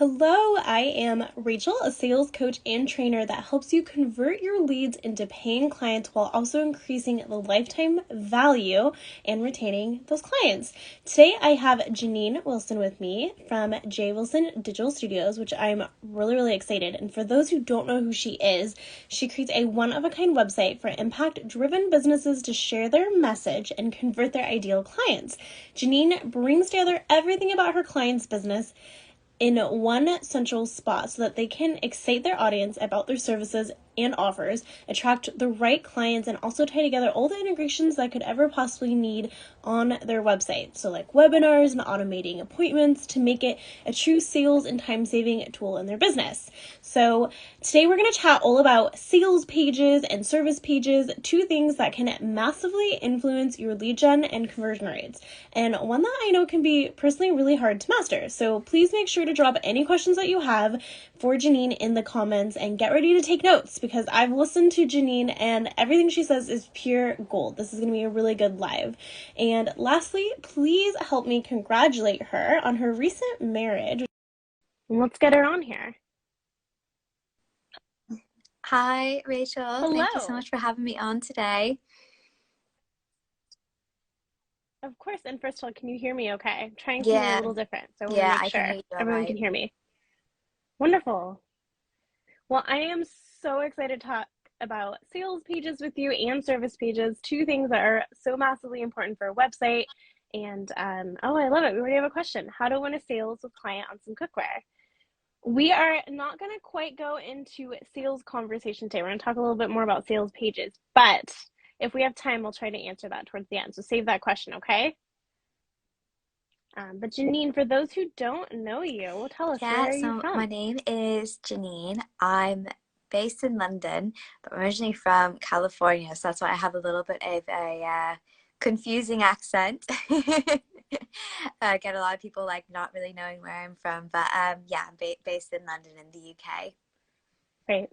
Hello, I am Rachel, a sales coach and trainer that helps you convert your leads into paying clients while also increasing the lifetime value and retaining those clients. Today, I have Jeanine Wilson with me from J. Wilson Digital Studios, which I'm really excited. And for those who don't know who she is, she creates a one-of-a-kind website for impact-driven businesses to share their message and convert their ideal clients. Jeanine brings together everything about her client's business in one central spot so that they can excite their audience about their services and offers, attract the right clients, and also tie together all the integrations that could ever possibly need on their website. So like webinars and automating appointments to make it a true sales and time-saving tool in their business. So today we're going to chat all about sales pages and service pages, two things that can massively influence your lead gen and conversion rates, and one that I know can be personally really hard to master. So please make sure to drop any questions that you have for Jeanine in the comments and get ready to take notes because I've listened to Jeanine and everything she says is pure gold. This is going to be a really good live. And lastly, please help me congratulate her on her recent marriage. Let's get her on here. Hi, Rachel. Hello. Thank you so much for having me on today. Of course. And first of all, can you hear me okay? I'm trying something a little different, so I want to Yeah, make I can sure hear you all everyone right. can hear me. Wonderful. Well, I am so excited to talk about sales pages with you and service pages, two things that are so massively important for a website. And oh, I love it. We already have a question. How to win a sales with client on some cookware. We are not going to quite go into sales conversation today. We're going to talk a little bit more about sales pages, but if we have time, we'll try to answer that towards the end. So save that question, okay? But Jeanine, for those who don't know you, tell us, where are you So from? my name is Jeanine. I'm based in London, but I'm originally from California, so that's why I have a little bit of a confusing accent. I get a lot of people like not really knowing where I'm from, but yeah, I'm based in London in the UK. Great.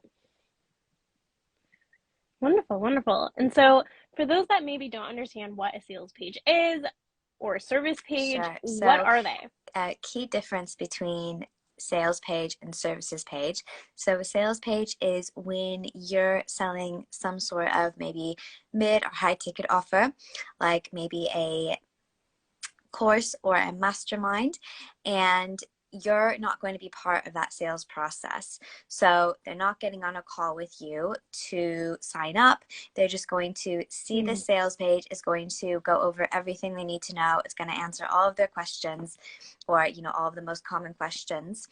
Wonderful, wonderful. And so for those that maybe don't understand what a sales page is or a service page, Sure. what are they? Key difference between sales page and services page. So a sales page is when you're selling some sort of maybe mid or high ticket offer, like maybe a course or a mastermind, and you're not going to be part of that sales process. So they're not getting on a call with you to sign up. They're just going to see the sales page, is going to go over everything they need to know. It's going to answer all of their questions, or all of the most common questions,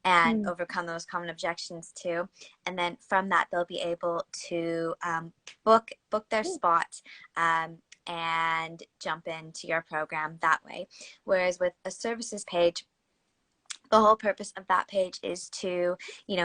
and overcome those common objections too. And then from that, they'll be able to book their spot and jump into your program that way. Whereas with a services page, the whole purpose of that page is to,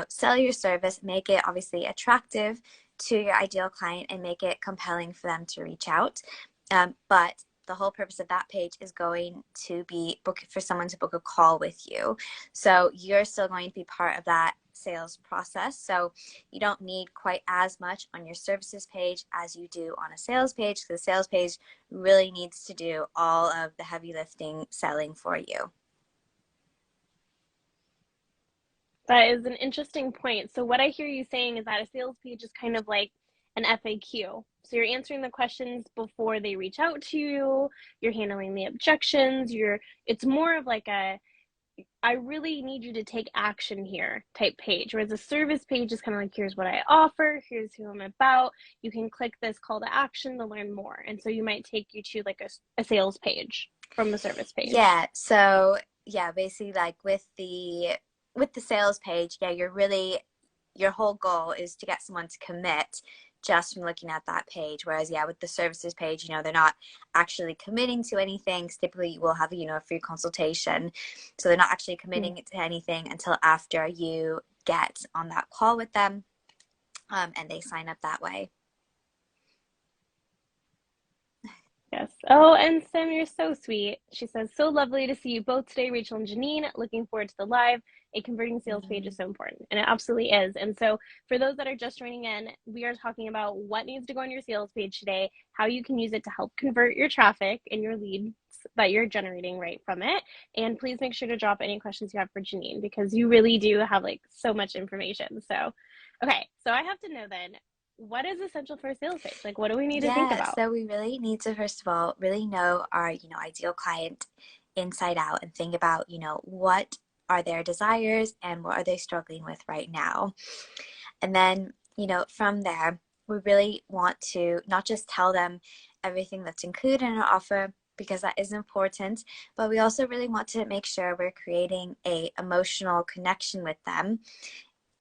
sell your service, make it obviously attractive to your ideal client and make it compelling for them to reach out. But the whole purpose of that page is going to be for someone to book a call with you. So you're still going to be part of that sales process. So you don't need quite as much on your services page as you do on a sales page. The sales page really needs to do all of the heavy lifting selling for you. That is an interesting point. So what I hear you saying is that a sales page is kind of like an FAQ. So you're answering the questions before they reach out to you. You're handling the objections. It's more of like I really need you to take action here type page. Whereas a service page is kind of like, here's what I offer. Here's who I'm about. You can click this call to action to learn more. And so you might take you to like a sales page from the service page. Yeah. So yeah, basically like with the sales page, yeah, your whole goal is to get someone to commit just from looking at that page. Whereas, yeah, with the services page, they're not actually committing to anything. Because typically you will have, a free consultation. So they're not actually committing to anything until after you get on that call with them and they sign up that way. Yes. Oh, and Sim, you're so sweet. She says, so lovely to see you both today, Rachel and Jeanine. Looking forward to the live. A converting sales page is Mm. so important, and it absolutely is. And so, for those that are just joining in, we are talking about what needs to go on your sales page today, how you can use it to help convert your traffic and your leads that you're generating right from it. And please make sure to drop any questions you have for Jeanine because you really do have like so much information. So, okay, so I have to know then, what is essential for a sales page? Like, what do we need to think Yeah, about? so we really need to first of all really know our, ideal client inside out and think about, what are their desires and what are they struggling with right now. And then, from there, we really want to not just tell them everything that's included in our offer because that is important, but we also really want to make sure we're creating a emotional connection with them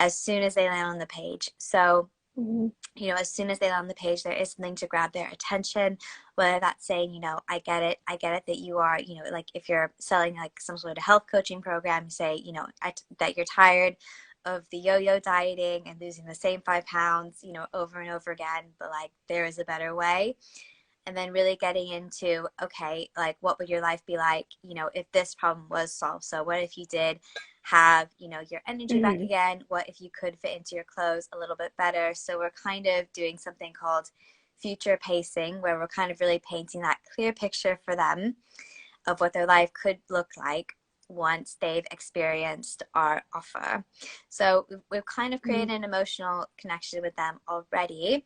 as soon as they land on the page. So Mhm. as soon as they land on the page, there is something to grab their attention, whether that's saying, I get it that you are, like if you're selling like some sort of health coaching program, you say, that you're tired of the yo-yo dieting and losing the same 5 pounds, over and over again, but like there is a better way. And then really getting into, okay, like what would your life be like, if this problem was solved? So what if you did have, your energy back Mhm. again? What if you could fit into your clothes a little bit better? So we're kind of doing something called future pacing, where we're kind of really painting that clear picture for them of what their life could look like once they've experienced our offer. So we've kind of created Mhm. an emotional connection with them already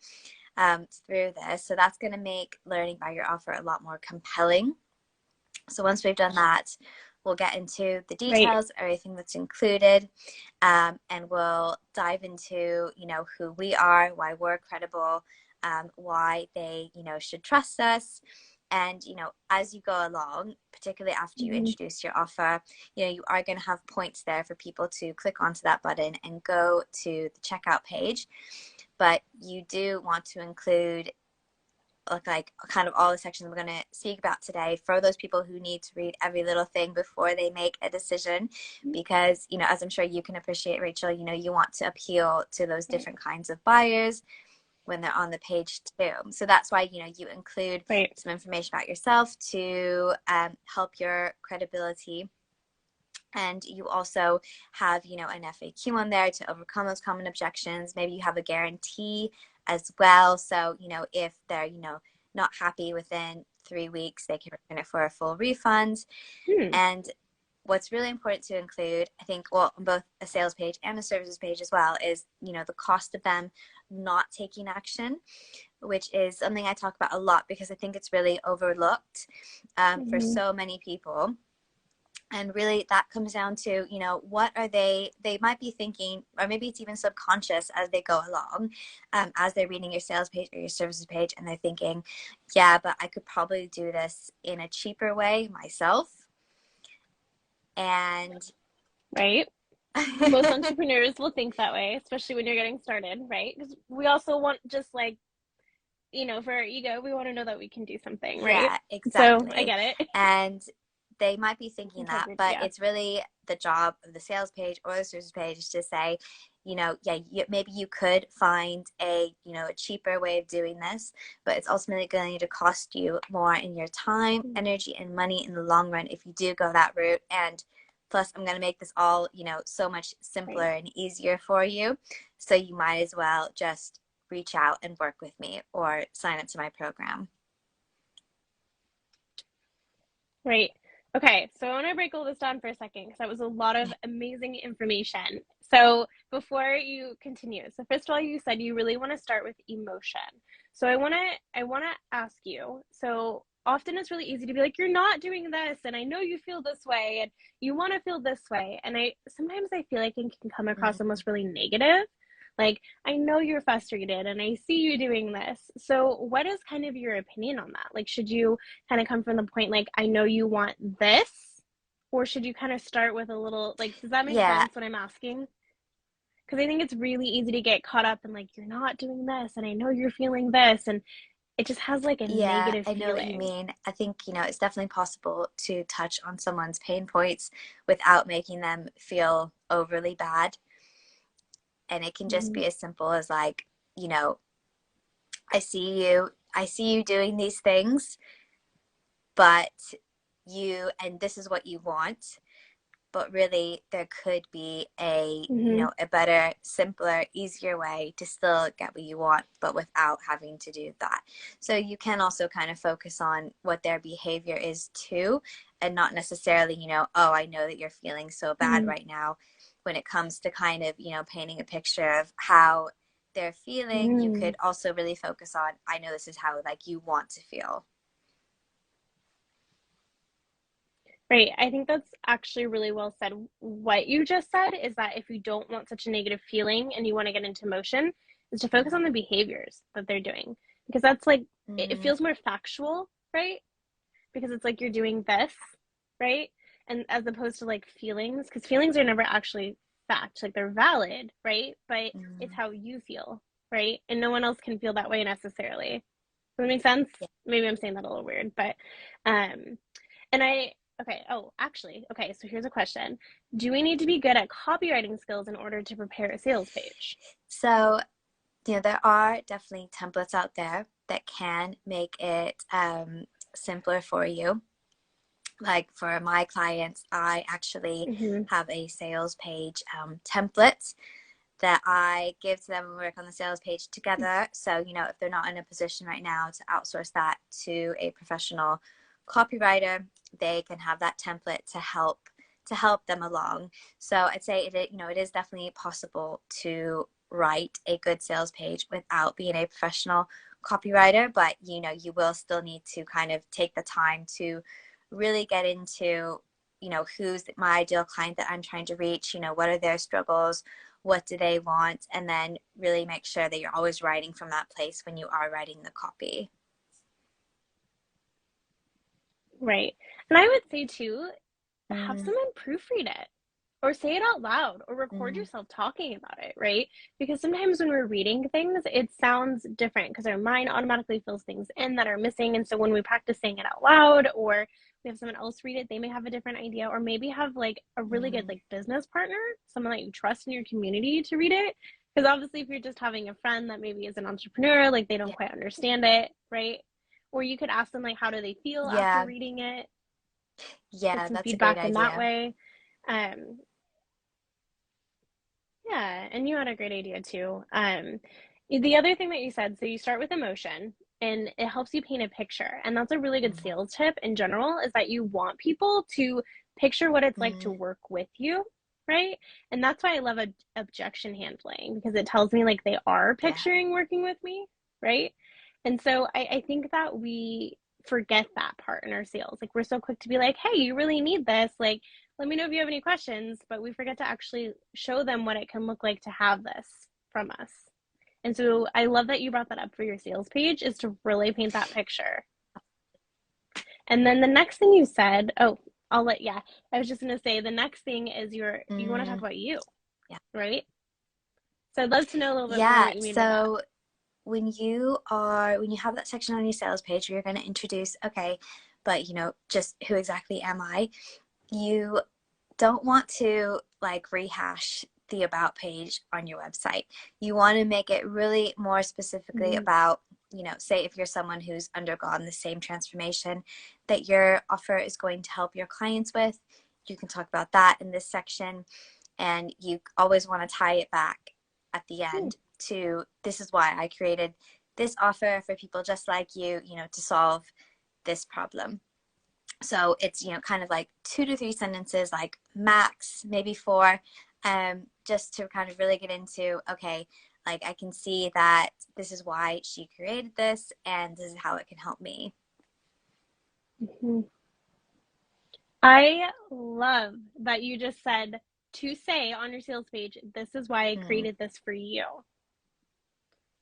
through this. So that's going to make learning about your offer a lot more compelling. So once we've done that, we'll get into the Right. details, everything that's included, and we'll dive into, who we are, why we're credible, why they, should trust us. And, as you go along, particularly after you Mhm. introduce your offer, you are going to have points there for people to click onto that button and go to the checkout page. But you do want to include like kind of all the sections we're going to speak about today for those people who need to read every little thing before they make a decision, because as I'm sure you can appreciate, Rachel, you want to appeal to those Right. different kinds of buyers when they're on the page too. So that's why you include Right. some information about yourself to help your credibility. And you also have, an FAQ on there to overcome those common objections. Maybe you have a guarantee as well. So, if they're, not happy within 3 weeks, they can return it for a full refund. Hmm. And what's really important to include, I think, well, on both a sales page and a services page as well, is, the cost of them not taking action, which is something I talk about a lot because I think it's really overlooked for Mhm. so many people. And really that comes down to, what are they might be thinking, or maybe it's even subconscious as they go along, as they're reading your sales page or your services page, and they're thinking, yeah, but I could probably do this in a cheaper way myself. And Right. Most entrepreneurs will think that way, especially when you're getting started, right? Because we also want just like, for our ego, we want to know that we can do something, right? yeah, So I exactly. get it. And they might be thinking that, Integrity, but yeah. it's really the job of the sales page or the service page to say, yeah, maybe you could find a cheaper way of doing this, but it's ultimately going to cost you more in your time, energy, and money in the long run if you do go that route. And plus, I'm going to make this all, so much simpler Right. and easier for you. So you might as well just reach out and work with me or sign up to my program. Right. Okay, so I want to break all this down for a second because that was a lot of amazing information. So before you continue, so first of all, you said you really want to start with emotion. So I want to ask you. So often it's really easy to be like, you're not doing this, and I know you feel this way, and you want to feel this way, and I sometimes I feel like it can come across Mm. almost really negative. Like, I know you're frustrated and I see you doing this. So, what is kind of your opinion on that? Like, should you kind of come from the point like, I know you want this, or should you kind of start with a little like, does that make Yeah, sense what I'm asking? Because I think it's really easy to get caught up in like, you're not doing this and I know you're feeling this, and it just has like a yeah, negative I know what you feeling. mean. I think, it's definitely possible to touch on someone's pain points without making them feel overly bad. And it can just Mm-hmm. be as simple as like, I see you doing these things. but and this is what you want, but really there could be Mm-hmm. a better, simpler, easier way to still get what you want, but without having to do that. So you can also kind of focus on what their behavior is too, and not necessarily, oh, I know that you're feeling so bad Mm-hmm. right now. When it comes to kind of, painting a picture of how they're feeling, you Mm-hmm. could also really focus on, I know this is how like you want to feel. Right. I think that's actually really well said. What you just said is that if you don't want such a negative feeling and you want to get into motion, is to focus on the behaviors that they're doing. Because that's like, it Mm-hmm. feels more factual, right? Because it's like you're doing this, right? And as opposed to like feelings, because feelings are never actually fact, like they're valid, right? But it's Mm-hmm. how you feel, right? And no one else can feel that way necessarily. Does that make sense? Yeah. Maybe I'm saying that a little weird, but um and okay, oh, actually, okay, so here's a question. Do we need to be good at copywriting skills in order to prepare a sales page? So there are definitely templates out there that can make it simpler for you. Like for my clients, I actually Mm-hmm. have a sales page template that I give to them and work on the sales page together. So, if they're not in a position right now to outsource that to a professional copywriter, they can have that template to help them along. So I'd say it is definitely possible to write a good sales page without being a professional copywriter, but you will still need to kind of take the time to really get into who's my ideal client that I'm trying to reach, what are their struggles, what do they want, and then really make sure that you're always writing from that place when you are writing the copy. Right. And I would say too, have Mm, someone proofread it or say it out loud or record mm, yourself talking about it, right? Because sometimes when we're reading things, it sounds different because our mind automatically fills things in that are missing. And so when we practice saying it out loud or we have someone else read it, they may have a different idea or maybe have like a really good mm, like business partner, someone that you trust in your community to read it. Because obviously, if you're just having a friend that maybe is an entrepreneur, like they don't yeah, quite understand it, right? Or you could ask them like, how do they feel after yeah, reading it? Get yeah, some that's a great feedback in that idea. way. Um, yeah, and you had a great idea too. The other thing that you said, so you start with emotion and it helps you paint a picture. And that's a really good Mm, sales tip in general is that you want people to picture what it's like to mm, work with you, right? And that's why I love objection handling because it tells me like they are yeah, picturing working with me, right? And so I think that we forget that part in our sales. Like we're so quick to be like, hey, you really need this. Like, let me know if you have any questions, but we forget to actually show them what it can look like to have this from us. And so I love that you brought that up for your sales page is to really paint that picture. And then the next thing you said, oh, yeah, I was just going to say the next thing is you want to talk mm, about you, yeah, right? So I'd love to know a little bit more yeah. what you mean by that. So when you have that section on your sales page where you're going to introduce, okay, but just who exactly am I? You don't want to like rehash the about page on your website. You want to make it really more specifically Mm-hmm. about, say if you're someone who's undergone the same transformation that your offer is going to help your clients with, you can talk about that in this section. And you always want to tie it back at the end to this is why I created this offer for people just like you, to solve this problem. So it's, kind of like 2 to 3 sentences, like max, maybe 4, just to kind of really get into, okay, like I can see that this is why she created this and this is how it can help me. Mm-hmm. I love that you just said to say on your sales page, this is why I Mm. created this for you.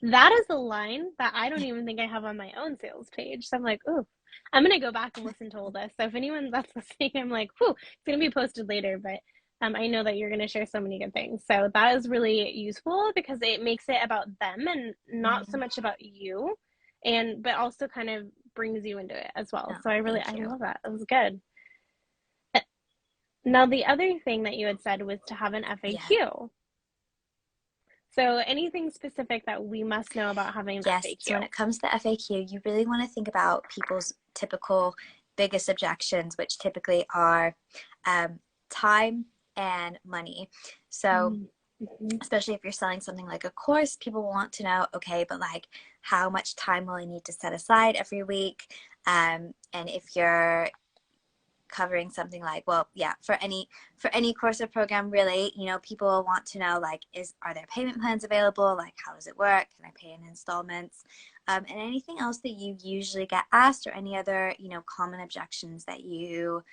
That is a line that I don't even think I have on my own sales page. So I'm like, ooh, I'm gonna go back and listen to all this. So if anyone that's listening, I'm like, whew, it's gonna be posted later, but I know that you're gonna share so many good things. So that is really useful because it makes it about them and not so Mm. much about you, and but also kind of brings you into it as well. Oh, So I thank you. love that. That was good. Now the other thing that you had said was to have an Yeah. FAQ. So anything specific that we must know about having an Yes. So when FAQ? it comes to FAQ, you really want to think about people's typical biggest objections, which typically are time and money. So Mm-hmm. especially if you're selling something like a course, people want to know, okay, but like how much time will I need to set aside every week? And if you're covering something like, well, yeah, for any course or program, really, people want to know, like, are there payment plans available? Like, how does it work? Can I pay in installments? And anything else that you usually get asked, or any other, common objections that you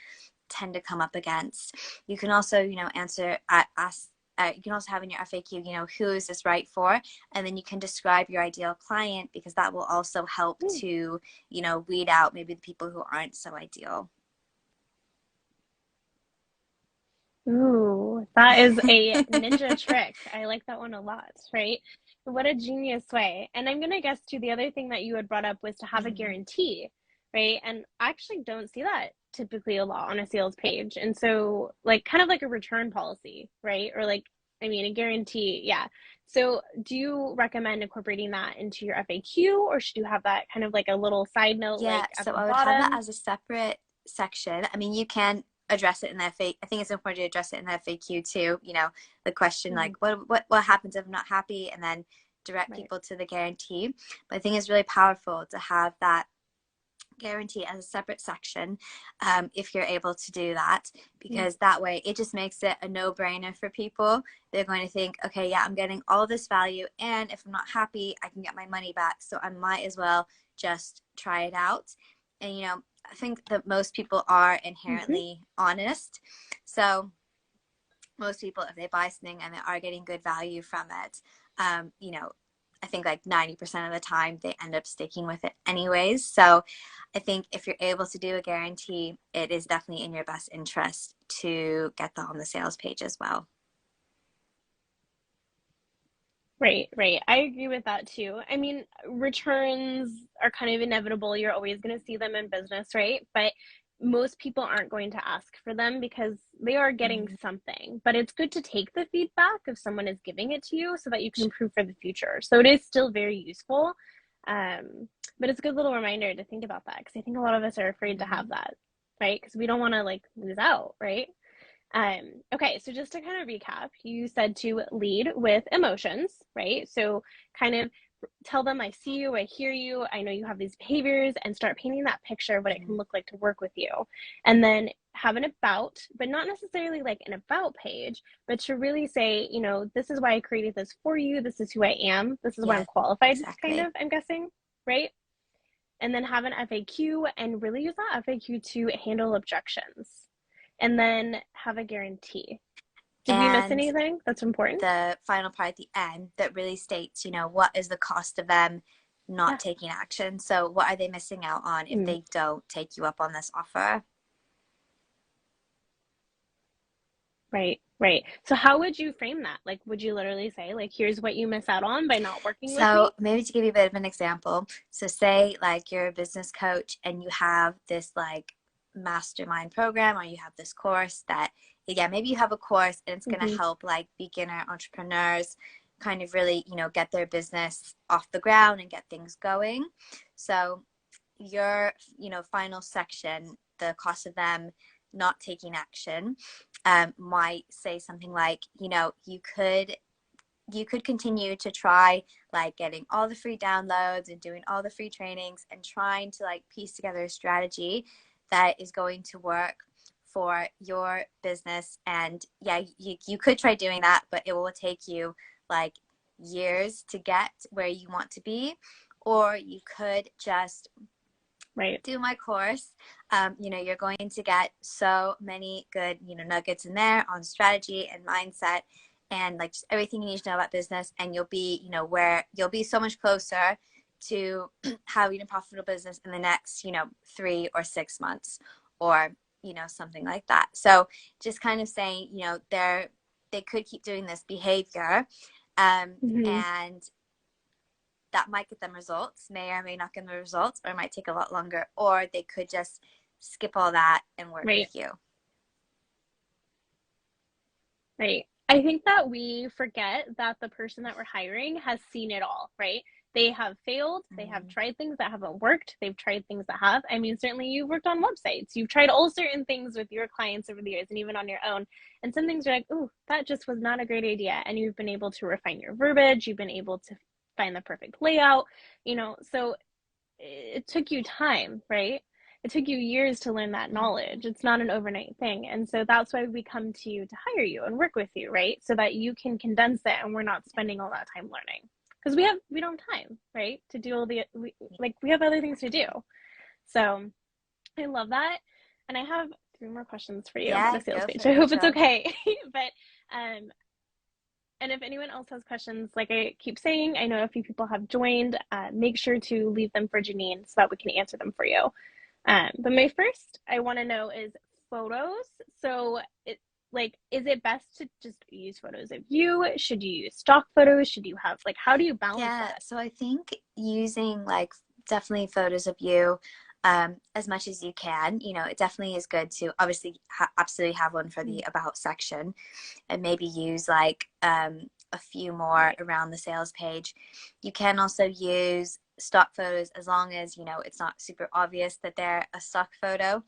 tend to come up against. You can also, answer ask. You can also have in your FAQ, who is this right for? And then you can describe your ideal client, because that will also help to, weed out maybe the people who aren't so ideal. Ooh, that is a ninja trick. I like that one a lot, right? What a genius way. And I'm gonna guess too, the other thing that you had brought up was to have a Mm-hmm. guarantee, right? And I actually don't see that typically a lot on a sales page. And so, like, kind of like a return policy, right? Or like, I mean, a guarantee, yeah. So, do you recommend incorporating that into your FAQ, or should you have that kind of like a little side note, Yeah, like at so the I would have that bottom? as a separate section. I mean, you can address it in the FAQ. I think it's important to address it in the FAQ too. The question like, Mhm. what happens if I'm not happy, and then direct Right. people to the guarantee. But I think it's really powerful to have that guarantee as a separate section, if you're able to do that, Mm. because that way it just makes it a no-brainer for people. They're going to think, okay, yeah, I'm getting all this value, and if I'm not happy, I can get my money back, so I might as well just try it out. And I think that most people are Mhm. inherently honest, so most people, if they buy something and they are getting good value from it, I think like 90% of the time they end up sticking with it anyways. So I think if you're able to do a guarantee, it is definitely in your best interest to get that on the sales page as well. Right, right. I agree with that too. I mean, returns are kind of inevitable. You're always going to see them in business, right? But most people aren't going to ask for them because they are getting Mm-hmm. something. But it's good to take the feedback if someone is giving it to you so that you can improve for the future. So it is still very useful. But it's a good little reminder to think about that because I think a lot of us are afraid to Mm-hmm. have that, right? Because we don't want to like lose out, right? Okay, so just to kind of recap, you said to lead with emotions, right? So kind of tell them, I see you, I hear you, I know you have these behaviors, and start painting that picture of what it can Mm-hmm. look like to work with you. And then have an about, but not necessarily like an about page, but to really say, this is why I created this for you, this is who I am, this is why I'm Yeah, qualified, kind exactly. of, I'm guessing, right? And then have an FAQ and really use that FAQ to handle objections. And then have a guarantee. Did we miss And anything that's important? the final part at the end that really states, what is the cost of them not Yeah. taking action? So what are they missing out on if Mm, they don't take you up on this offer? right, right. So how would you frame that? Like, would you literally say, like, here's what you miss out on by not working with So me? maybe to give you a bit of an example, so say like you're a business coach and you have this like mastermind program, or you have this course that, yeah, maybe you have a course and it's going to Mm-hmm. help like beginner entrepreneurs kind of really, get their business off the ground and get things going. So your, final section, the cost of them not taking action, might say something like, you could continue to try like getting all the free downloads and doing all the free trainings and trying to like piece together a strategy that is going to work for your business. And yeah, you could try doing that, but it will take you like years to get where you want to be. Or you could just Right. do my course. You're going to get so many good, nuggets in there on strategy and mindset, and like just everything you need to know about business. And you'll be, where you'll be so much closer to having a profitable business in the next, 3 or 6 months, or, something like that. So just kind of saying, they could keep doing this behavior, Mm-hmm. and that might get them results, may or may not get them results, or it might take a lot longer, or they could just skip all that and work Right. with you. Right. I think that we forget that the person that we're hiring has seen it all, right? They have failed. They have tried things that haven't worked. They've tried things that have. I mean, certainly you've worked on websites. You've tried all certain things with your clients over the years and even on your own. And some things are like, ooh, that just was not a great idea. And you've been able to refine your verbiage. You've been able to find the perfect layout, so it took you time, right? It took you years to learn that knowledge. It's not an overnight thing. And so that's why we come to you to hire you and work with you, right? So that you can condense it and we're not spending all that time learning. Because we don't have time, right? To do all we have other things to do. So I love that. And I have three more questions for you about Yeah, a sales go page. for I it, hope it's Rachel. okay. But and if anyone else has questions, like I keep saying, I know a few people have joined. Make sure to leave them for Jeanine so that we can answer them for you. But my first I want to know is photos. So is it best to just use photos of you? Should you use stock photos? Should you have how do you balance Yeah, that? so I think using like definitely photos of you as much as you can, it definitely is good to obviously absolutely have one for the about section, and maybe use like a few more Right. around the sales page. You can also use stock photos as long as, it's not super obvious that they're a stock photo.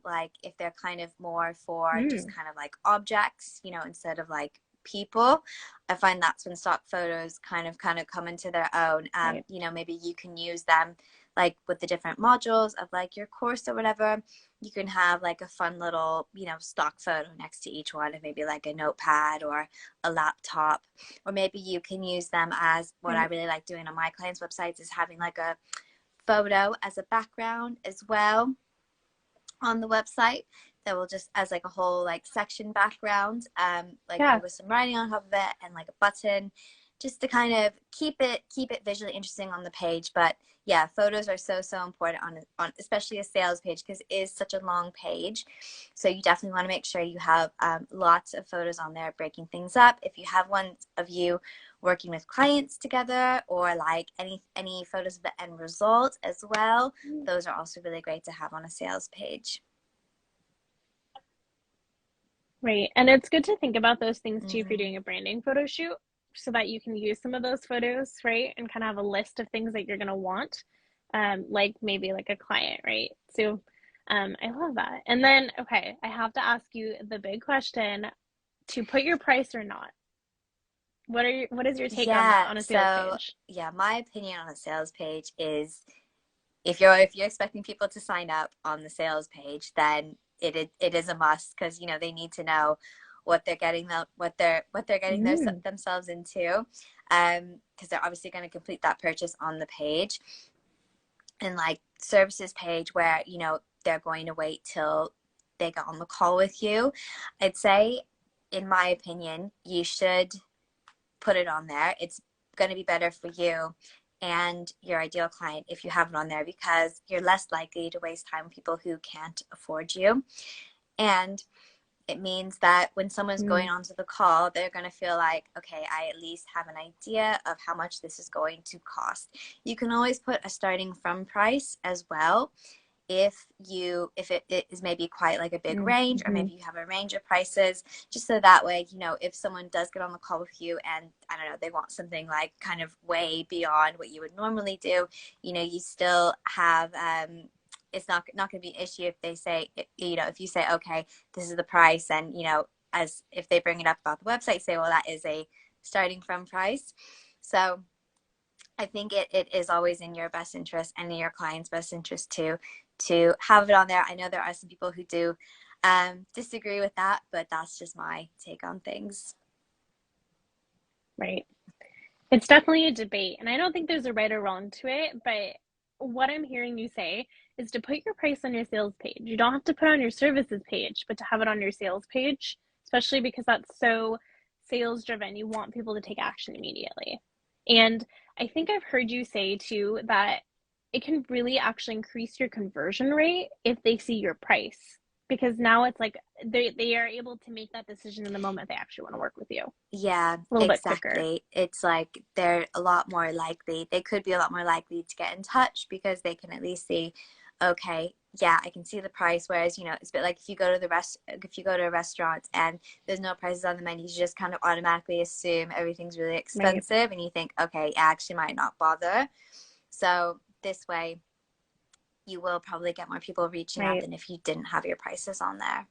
Like if they're kind of more for just Mm, kind of like objects, instead of like people. I find that's when stock photos kind of come into their own. right. Maybe you can use them like with the different modules of like your course or whatever. You can have like a fun little, stock photo next to each one, and maybe like a notepad or a laptop. Or maybe you can use them as what I Right. really like doing on my clients' websites is having like a photo as a background as well on the website that will just as like a whole like section background, like maybe Yeah. with some writing on top of it and like a button, just to kind of keep it visually interesting on the page. But yeah, photos are so important on especially a sales page because it is such a long page. So you definitely want to make sure you have lots of photos on there breaking things up. If you have ones of you working with clients together, or like any photos of the end result as well, those are also really great to have on a sales page. Right. And it's good to think about those things too if you're Mm-hmm. doing a branding photo shoot so that you can use some of those photos, right? And kind of have a list of things that you're going to want, like maybe like a client, right? So I love that. And then, okay, I have to ask you the big question to put your price or not. What is your take on that Yeah, on a sales so page? yeah, my opinion on a sales page is if you're expecting people to sign up on the sales page, then it is a must because they need to know what they're getting what they're getting Mm, themselves into, because they're obviously going to complete that purchase on the page. And like services page where they're going to wait till they get on the call with you, I'd say, in my opinion, you should put it on there. It's going to be better for you and your ideal client if you have it on there, because you're less likely to waste time with people who can't afford you. And it means that when someone's going mm, onto the call, they're going to feel like, okay, I at least have an idea of how much this is going to cost. You can always put a starting from price as well, if it is maybe quite like a big mm, range, or mm-hmm. maybe you have a range of prices, just so that way, if someone does get on the call with you and I don't know, they want something like kind of way beyond what you would normally do, you still have it's not going to be an issue if they say, if you say, okay, this is the price, and as if they bring it up about the website, say, well, that is a starting from price. So I think it is always in your best interest and in your client's best interest to have it on there. I know there are some people who do disagree with that, but that's just my take on things. Right. It's definitely a debate, and I don't think there's a right or wrong to it, but what I'm hearing you say is to put your price on your sales page. You don't have to put it on your services page, but to have it on your sales page, especially because that's so sales driven. You want people to take action immediately. And I think I've heard you say too that it can really actually increase your conversion rate if they see your price, because now it's like they are able to make that decision in the moment they actually want to work with you a Yeah, little bit quicker. exactly. It's like they're a lot more likely, they could be a lot more likely to get in touch because they can at least see, okay, yeah, I can see the price. Whereas, you know, it's a bit like if you go to if you go to a restaurant and there's no prices on the menu, you just kind of automatically assume everything's really Right. expensive, and you think, okay, I actually might not bother. So this way, you will probably get more people reaching out Right. than if you didn't have your prices on there.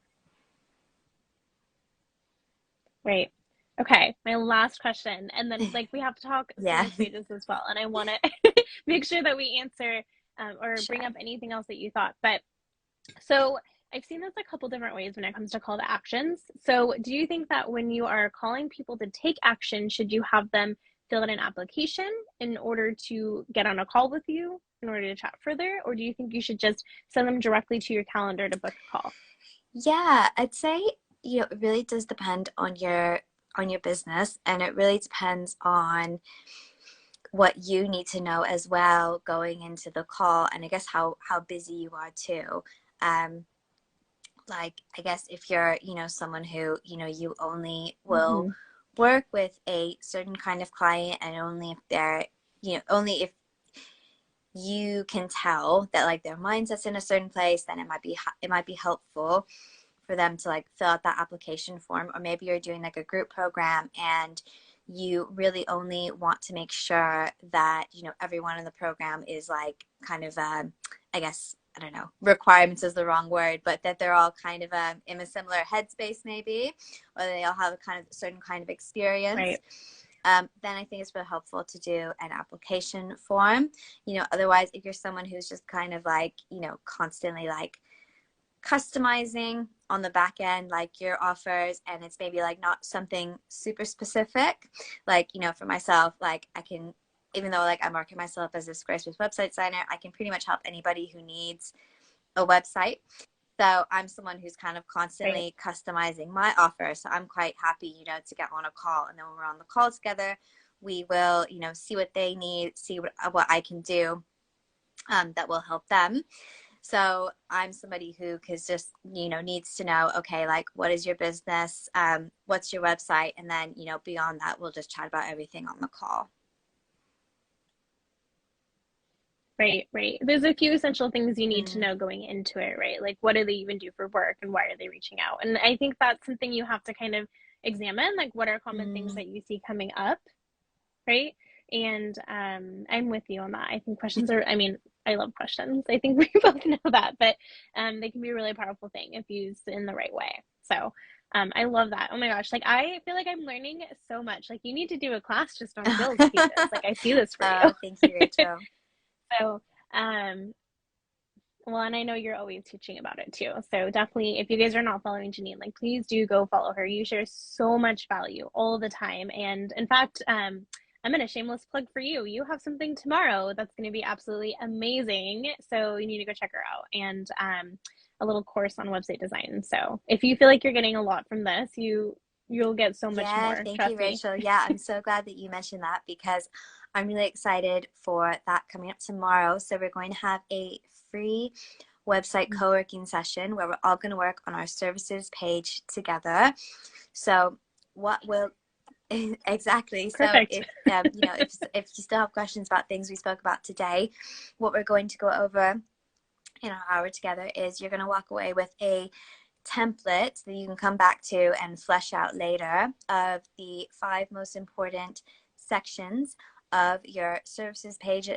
Right. Okay, my last question, and then like we have to talk Yeah, sales pages as well, and I want to make sure that we answer or bring sure. up anything else that you thought. But so I've seen this a couple different ways when it comes to call to actions. So do you think that when you are calling people to take action, should you have them fill out an application in order to get on a call with you in order to chat further, or do you think you should just send them directly to your calendar to book a call? Yeah, I'd say, you know, it really does depend on your business, and it really depends on what you need to know as well going into the call, and I guess how busy you are too. Um, like I guess if you're, you know, someone who, you know, you only will Mm-hmm. work with a certain kind of client, and only if they're, you know, only if you can tell that like their mindset's in a certain place, then it might be helpful for them to like fill out that application form. Or maybe you're doing like a group program and you really only want to make sure that, you know, everyone in the program is like kind of I guess, I don't know, requirements is the wrong word, but that they're all kind of in a similar headspace maybe, or they all have a kind of certain kind of experience. Right. Then I think it's really helpful to do an application form. You know, otherwise, if you're someone who's just kind of like, you know, constantly like customizing on the back end, like your offers, and it's maybe like not something super specific, like, you know, for myself, like I can, even though like I market myself as a Squarespace website designer, I can pretty much help anybody who needs a website. So I'm someone who's kind of Right. constantly customizing my offer. So I'm quite happy, you know, to get on a call. And then when we're on the call together, we will, you know, see what they need, see what I can do that will help them. So I'm somebody who is just, you know, needs to know, okay, like what is your business? What's your website? And then, you know, beyond that, we'll just chat about everything on the call. Right, right. There's a few essential things you need to Mm, know going into it, right? Like, what do they even do for work and why are they reaching out? And I think that's something you have to kind of examine, like, what are common things mm. that you see coming up, right? And I'm with you on that. I think questions are, I mean, I love questions. I think we both know that, but they can be a really powerful thing if used in the right way. So I love that. Oh my gosh, like I feel like I'm learning so much. Like you need to do a class just on sales pages. Like I see this for Oh, you. thank you, Rachel. So, well, and I know you're always teaching about it too. So definitely, if you guys are not following Jeanine, like please do go follow her. You share so much value all the time. And in fact, I'm in a shameless plug for you. You have something tomorrow that's going to be absolutely amazing. So you need to go check her out and a little course on website design. So if you feel like you're getting a lot from this, you'll get so much Yeah, more. thank you, Trust me. Rachel. Yeah, I'm so glad that you mentioned that because I'm really excited for that coming up tomorrow. So we're going to have a free website co-working session where we're all going to work on our services page together. So what will exactly. So Perfect. if you know, if you still have questions about things we spoke about today, what we're going to go over in our hour together is you're going to walk away with a template that you can come back to and flesh out later of the 5 most important sections of your services page.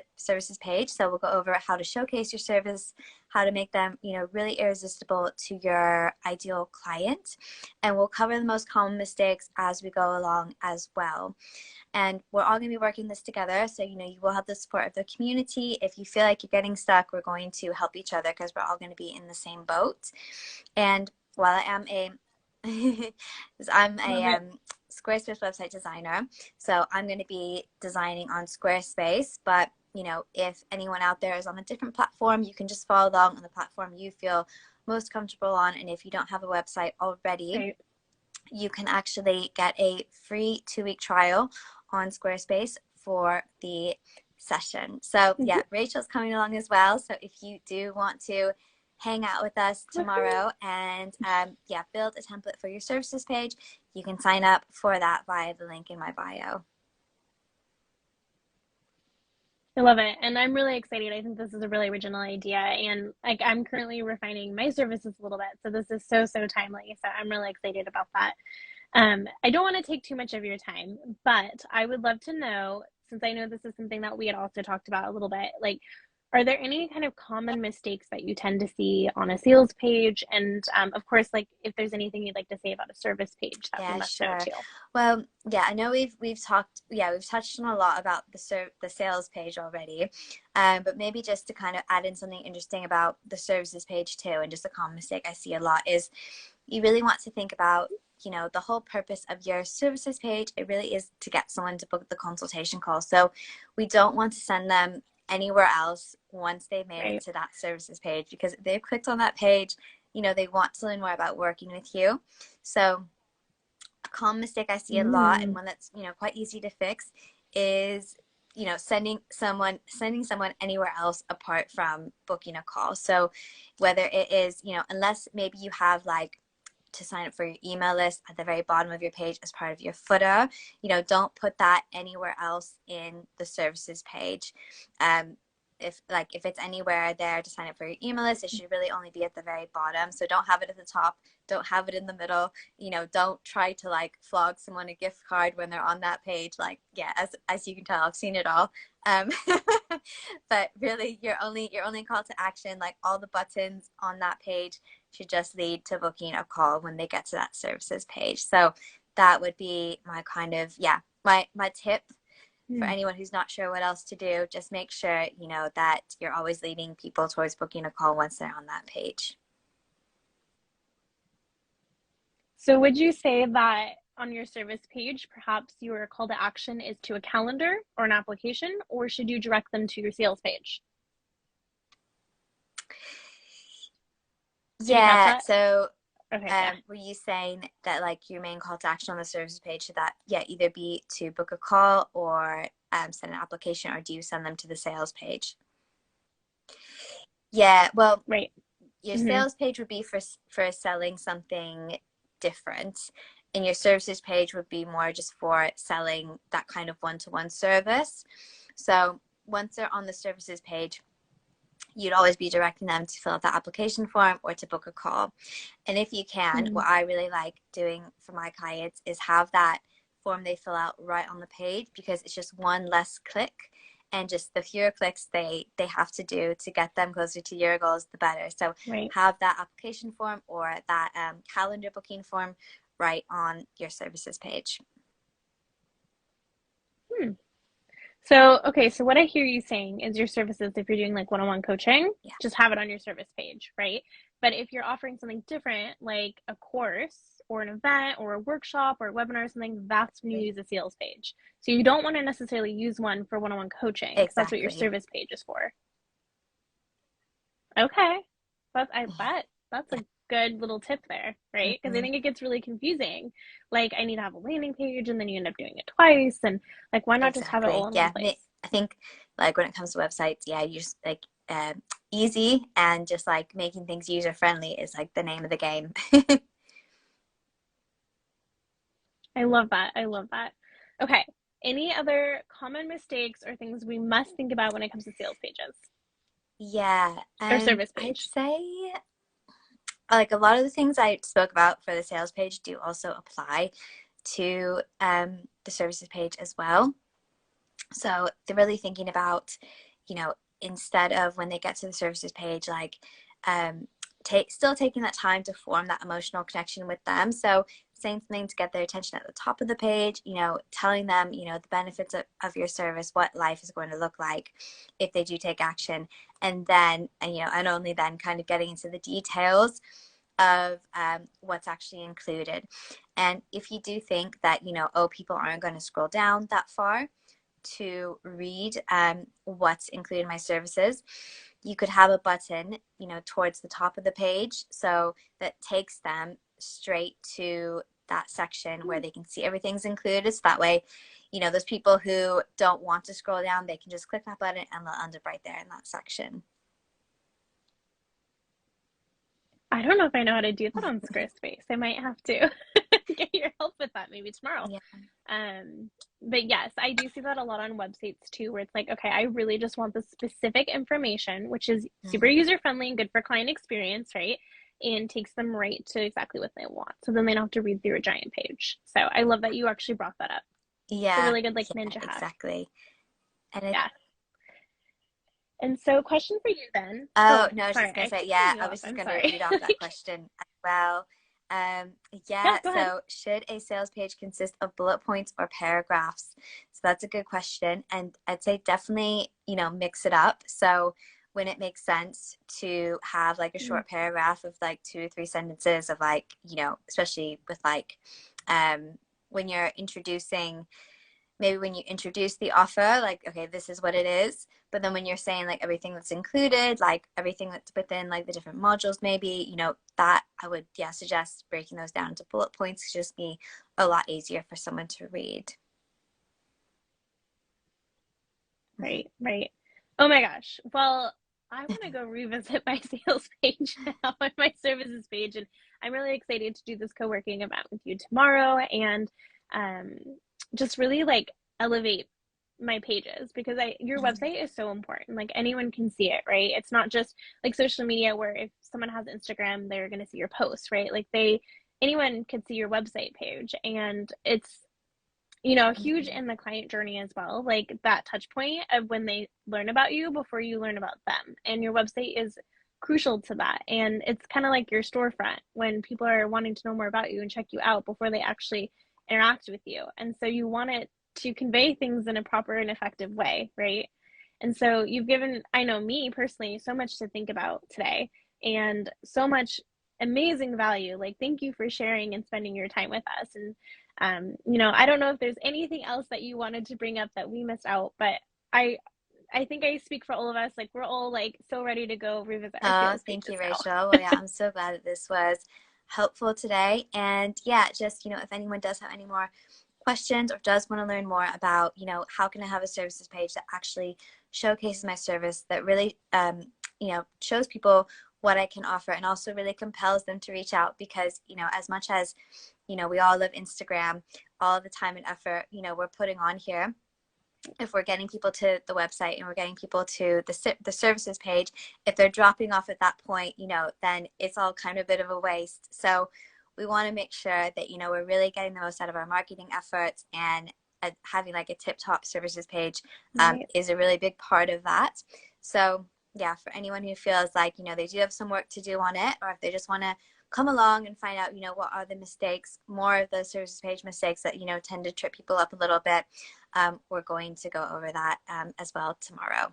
So we'll go over how to showcase your service, how to make them, you know, really irresistible to your ideal client, and we'll cover the most common mistakes as we go along as well. And we're all going to be working this together. So, you know, you will have the support of the community. If you feel like you're getting stuck, we're going to help each other because we're all going to be in the same boat. And while I am a I'm Love a it. Squarespace website designer, so I'm going to be designing on Squarespace. But you know, if anyone out there is on a different platform, you can just follow along on the platform you feel most comfortable on. And if you don't have a website already, Right. you can actually get a free 2-week trial on Squarespace for the session. So Mm-hmm. yeah, Rachel's coming along as well. So if you do want to hang out with us Woohoo. tomorrow and yeah, build a template for your services page, you can sign up for that via the link in my bio. I love it. And I'm really excited. I think this is a really original idea. And like I'm currently refining my services a little bit. So this is so, so timely. So I'm really excited about that. I don't want to take too much of your time, but I would love to know, since I know this is something that we had also talked about a little bit, like, are there any kind of common mistakes that you tend to see on a sales page? And of course, like if there's anything you'd like to say about a service page that we Yeah, must know sure. too. Well, yeah, I know we've touched on a lot about the sales page already, but maybe just to kind of add in something interesting about the services page too, and just a common mistake I see a lot is you really want to think about, the whole purpose of your services page. It really is to get someone to book the consultation call. So we don't want to send them anywhere else once they've made it Right. to that services page, because if they've clicked on that page, they want to learn more about working with you. So a common mistake I see a lot, and Mm, one that's quite easy to fix, is sending someone anywhere else apart from booking a call. So whether it is, unless maybe you have like to sign up for your email list at the very bottom of your page as part of your footer, don't put that anywhere else in the services page. um, if it's anywhere there to sign up for your email list, it should really only be at the very bottom. So don't have it at the top, don't have it in the middle. Don't try to like flog someone a gift card when they're on that page. Like, yeah, as you can tell, I've seen it all. um, but really your only call to action, like all the buttons on that page, should just lead to booking a call when they get to that services page. So that would be my kind of, yeah, my tip for mm. anyone who's not sure what else to do. Just make sure, that you're always leading people towards booking a call once they're on that page. So would you say that on your service page, perhaps your call to action is to a calendar or an application, or should you direct them to your sales page? Did you catch Yeah. that? So Okay, yeah. were you saying that like your main call to action on the services page should that, yeah, either be to book a call or send an application, or do you send them to the sales page? Yeah, well, Right. your Hmm. sales page would be for selling something different, and your services page would be more just for selling that kind of one-to-one service. So once they're on the services page, you'd always be directing them to fill out the application form or to book a call. And if you can, Hmm. what I really like doing for my clients is have that form they fill out right on the page, because it's just one less click, and just the fewer clicks they have to do to get them closer to your goals, the better. So Right. have that application form or that calendar booking form right on your services page. Hmm. So, okay, so what I hear you saying is your services, if you're doing like one-on-one coaching, Yeah, just have it on your service page, right? But if you're offering something different, like a course or an event or a workshop or a webinar or something, that's when you use a sales page. So you don't want to necessarily use one for one-on-one coaching because that's what your exactly. service page is for. Okay. I bet that's Yeah. a good little tip there, right? Because I Hmm. think it gets really confusing. Like I need to have a landing page and then you end up doing it twice and like why not just have it all Exactly. in one Yeah. place? I think like when it comes to websites, yeah, you just like easy, and just like making things user friendly is like the name of the game. I love that. I love that. Okay. Any other common mistakes or things we must think about when it comes to sales pages Yeah. or service I'd page? say like a lot of the things I spoke about for the sales page do also apply to the services page as well. So they're really thinking about, instead of when they get to the services page, like um, still taking that time to form that emotional connection with them. So saying something to get their attention at the top of the page, telling them, the benefits of your service, what life is going to look like if they do take action. And then, and only then kind of getting into the details of what's actually included. And if you do think that, oh, people aren't going to scroll down that far to read what's included in my services, you could have a button, towards the top of the page, so that takes them straight to that section where they can see everything's included. So that way, those people who don't want to scroll down, they can just click that button and they'll end up right there in that section. I don't know if I know how to do that on Squarespace. I might have to get your help with that maybe tomorrow. Yeah. But yes, I do see that a lot on websites too, where it's like, okay, I really just want the specific information, which is super Mhm. user friendly and good for client experience, right? And takes them right to exactly what they want. So then they don't have to read through a giant page. So I love that you actually brought that up. It's a Yeah, really good like yeah, ninja hack. exactly. And it, Yeah. And so question for you then. oh, Oh, no, I was sorry, just gonna I say, keep cutting yeah, you I off. was just I'm gonna sorry. read off that question as well. Yeah, Yeah, go ahead. so should a sales page consist of bullet points or paragraphs? So that's a good question. And I'd say definitely, mix it up. So when it makes sense to have like a Mm, short paragraph of like 2 or 3 sentences of like, especially with like when you're introducing maybe when you introduce the offer, like, okay, this is what it is. But then when you're saying like everything that's included, like everything that's within like the different modules, maybe, that I would, yeah, suggest breaking those down into bullet points to just be a lot easier for someone to read. right, right. Oh my gosh. Well, I want to go revisit my sales page now and my services page, and I'm really excited to do this co-working event with you tomorrow and um, just really like elevate my pages because your website is so important. Like anyone can see it, right? It's not just like social media where if someone has Instagram, they're going to see your posts, right? Like anyone could see your website page, and it's huge Mhm. in the client journey as well. Like that touch point of when they learn about you before you learn about them. And your website is crucial to that. And it's kind of like your storefront when people are wanting to know more about you and check you out before they actually interact with you. And so you want it to convey things in a proper and effective way, right? And so you've given, I know me personally, so much to think about today and so much amazing value. Like, thank you for sharing and spending your time with us. And I don't know if there's anything else that you wanted to bring up that we missed out, but I I think I speak for all of us. Like we're all like so ready to go revisit our Oh, sales thank you, pages now. Rachel. Well, yeah, I'm so glad that this was helpful today. And yeah, just, if anyone does have any more questions or does want to learn more about, how can I have a services page that actually showcases my service, that really, shows people what I can offer and also really compels them to reach out because, as much as, we all love Instagram, all the time and effort, we're putting on here, if we're getting people to the website and we're getting people to the services page, if they're dropping off at that point, then it's all kind of a bit of a waste. So we want to make sure that, we're really getting the most out of our marketing efforts, and having like a tip top services page Right. is a really big part of that. So yeah, for anyone who feels like, they do have some work to do on it, or if they just want to come along and find out, what are the mistakes, more of the services page mistakes that, tend to trip people up a little bit, we're going to go over that as well tomorrow.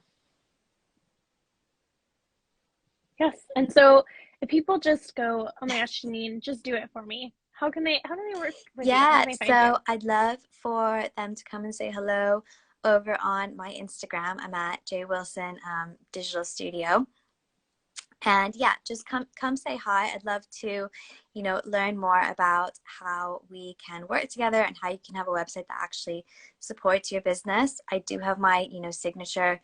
Yes. And so if people just go, oh my gosh, Jeanine, just do it for me. How do they work with you? How Yeah, can they find you? so I'd love for them to come and say hello over on my Instagram. I'm at J Wilson Digital Studio. And yeah, just come say hi. I'd love to, learn more about how we can work together and how you can have a website that actually supports your business. I do have my, signature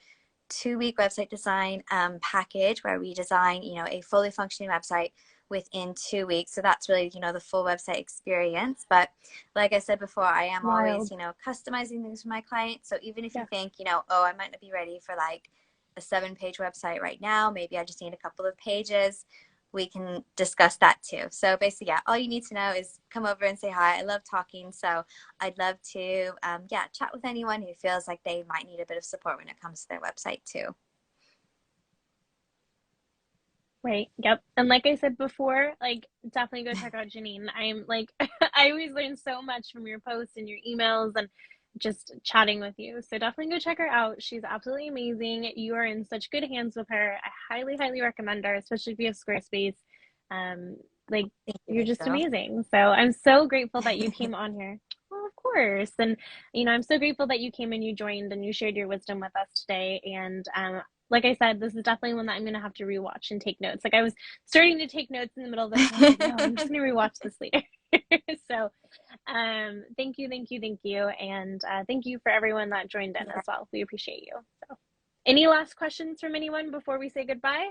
2-week website design package where we design, a fully functioning website within 2 weeks. So that's really, the full website experience. But like I said before, I am always, Wild. customizing things for my clients. So even if you Yeah. think, oh, I might not be ready for like a 7-page website right now, maybe I just need a couple of pages, we can discuss that too. So basically, yeah, all you need to know is come over and say hi. I love talking, so I'd love to, yeah, chat with anyone who feels like they might need a bit of support when it comes to their website too. Right. Yep. And like I said before, like definitely go check out Jeanine. I'm like I always learn so much from your posts and your emails and just chatting with you. So definitely go check her out. She's absolutely amazing. You are in such good hands with her. I highly, highly recommend her, especially if you have Squarespace. Um, like Thank you, you're just Rachel. amazing. So I'm so grateful that you came on here. Well, of course. And I'm so grateful that you came and you joined and you shared your wisdom with us today. And like I said, this is definitely one that I'm gonna have to rewatch and take notes. Like I was starting to take notes in the middle of this, and I was like, no, I'm just gonna rewatch this later. So, thank you, thank you, thank you, and thank you for everyone that joined in Yeah, as well. We appreciate you. So, any last questions from anyone before we say goodbye?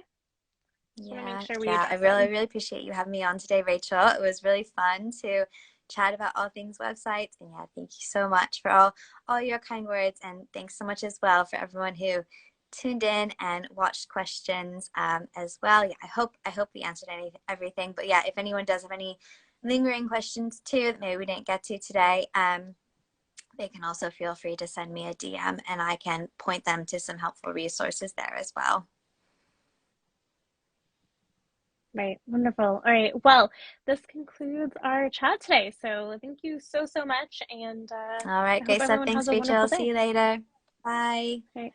Just want to make yeah, sure we yeah. I address really, them. really appreciate you having me on today, Rachel. It was really fun to chat about all things websites. And yeah, thank you so much for all your kind words, and thanks so much as well for everyone who tuned in and watched questions as well. Yeah, I hope we answered everything. But yeah, if anyone does have any lingering questions too that maybe we didn't get to today, they can also feel free to send me a DM and I can point them to some helpful resources there as well. Right. Wonderful. All right. Well, this concludes our chat today. So thank you so, so much. And All right, I hope great stuff. everyone has Thanks, a Rachel. wonderful See day. you later. Bye. All right.